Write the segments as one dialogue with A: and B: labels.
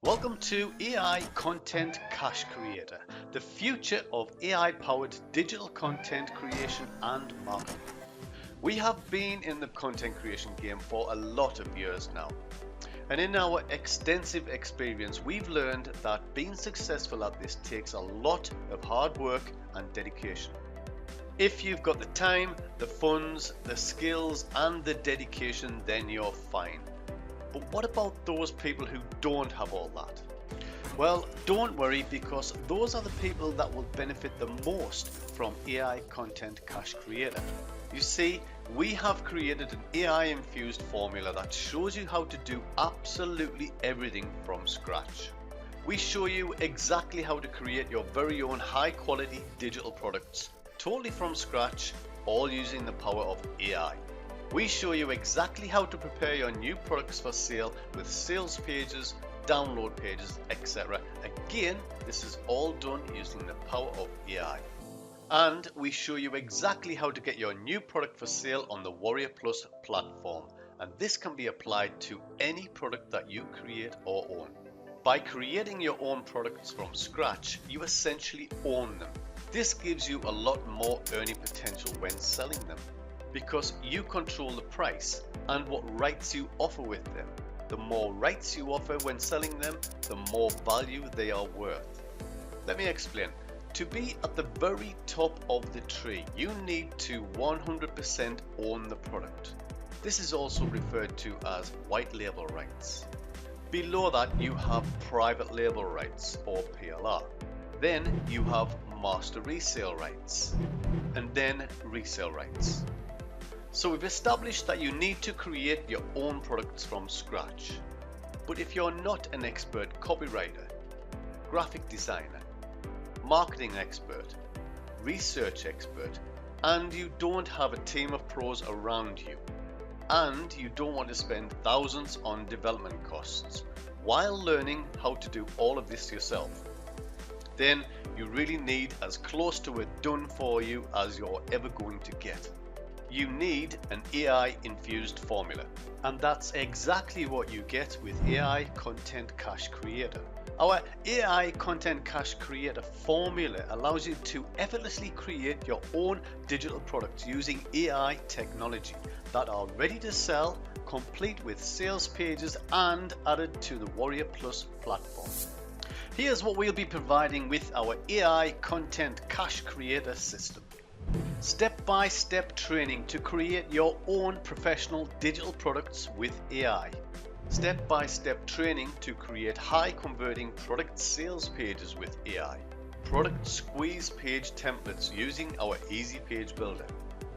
A: Welcome to AI Content Cache Creator, the future of AI-powered digital content creation and marketing. We have been in the content creation game for a lot of years now. And in our extensive experience, we've learned that being successful at this takes a lot of hard work and dedication. If you've got the time, the funds, the skills, and the dedication, then you're fine. But what about those people who don't have all that? Well, don't worry, because those are the people that will benefit the most from AI Content Cache Creator. You see, we have created an AI infused formula that shows you how to do absolutely everything from scratch. We show you exactly how to create your very own high quality digital products, totally from scratch, all using the power of AI. We show you exactly how to prepare your new products for sale with sales pages, download pages, etc. Again, this is all done using the power of AI. And we show you exactly how to get your new product for sale on the Warrior Plus platform. And this can be applied to any product that you create or own. By creating your own products from scratch, you essentially own them. This gives you a lot more earning potential when selling them, because you control the price and what rights you offer with them. The more rights you offer when selling them, the more value they are worth. Let me explain. To be at the very top of the tree, you need to 100% own the product. This is also referred to as white label rights. Below that, you have private label rights, or PLR. Then you have master resale rights, and then resale rights. So we've established that you need to create your own products from scratch. But if you're not an expert copywriter, graphic designer, marketing expert, research expert, and you don't have a team of pros around you, and you don't want to spend thousands on development costs while learning how to do all of this yourself, then you really need as close to a done for you as you're ever going to get. You need an AI infused formula, and that's exactly what you get with AI Content Cache Creator. Our AI Content Cache Creator formula allows you to effortlessly create your own digital products using AI technology that are ready to sell, complete with sales pages and added to the Warrior Plus platform. Here's what we'll be providing with our AI Content Cache Creator system. Step-by-step training to create your own professional digital products with AI. Step-by-step training to create high-converting product sales pages with AI. Product squeeze page templates using our Easy Page Builder.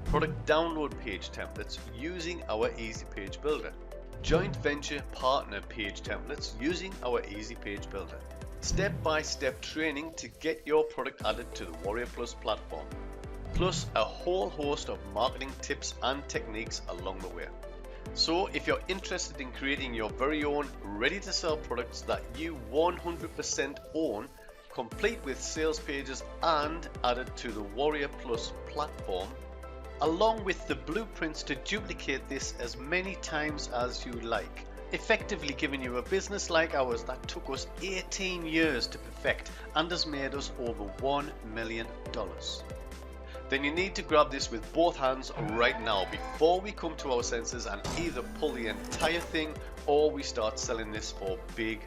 A: Product download page templates using our Easy Page Builder. Joint venture partner page templates using our Easy Page Builder. Step-by-step training to get your product added to the Warrior Plus platform, plus a whole host of marketing tips and techniques along the way. So if you're interested in creating your very own ready-to-sell products that you 100% own, complete with sales pages and added to the Warrior Plus platform, along with the blueprints to duplicate this as many times as you like, effectively giving you a business like ours that took us 18 years to perfect and has made us over $1 million. Then you need to grab this with both hands right now before we come to our senses and either pull the entire thing or we start selling this for big